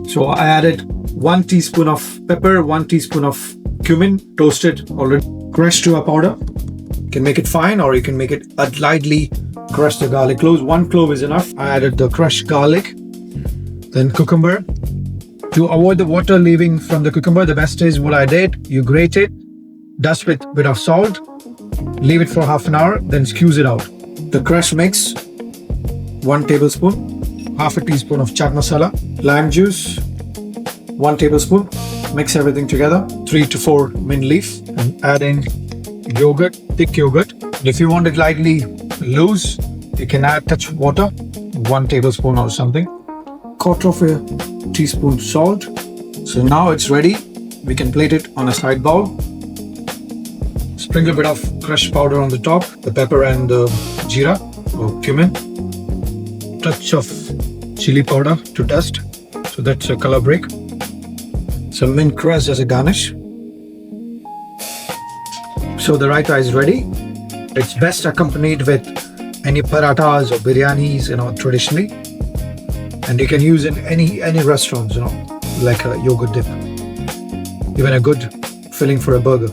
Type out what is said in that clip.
So I added 1 teaspoon of pepper, 1 teaspoon of cumin, toasted already, crushed to a powder. You can make it fine or you can make it lightly crush the garlic cloves. 1 clove is enough. I added the crushed garlic, then cucumber. To avoid the water leaving from the cucumber, the best is what I did. You grate it, dust with a bit of salt, leave it for half an hour, then squeeze it out. The crushed mix, 1 tablespoon, half a teaspoon of chaat masala, lime juice, 1 tablespoon. Mix everything together, 3 to 4 mint leaf, and add in yogurt, thick yogurt. If you want it lightly loose, you can add touch water, 1 tablespoon or something. Quarter of a teaspoon salt. So now it's ready. We can plate it on a side bowl. Sprinkle a bit of crushed powder on the top, the pepper and the jeera or cumin. Touch of chili powder to dust, so that's a color break. Some mint crust as a garnish. So the raita is ready. It's best accompanied with any parathas or biryanis, traditionally. And you can use in any restaurants, like a yogurt dip. Even a good filling for a burger.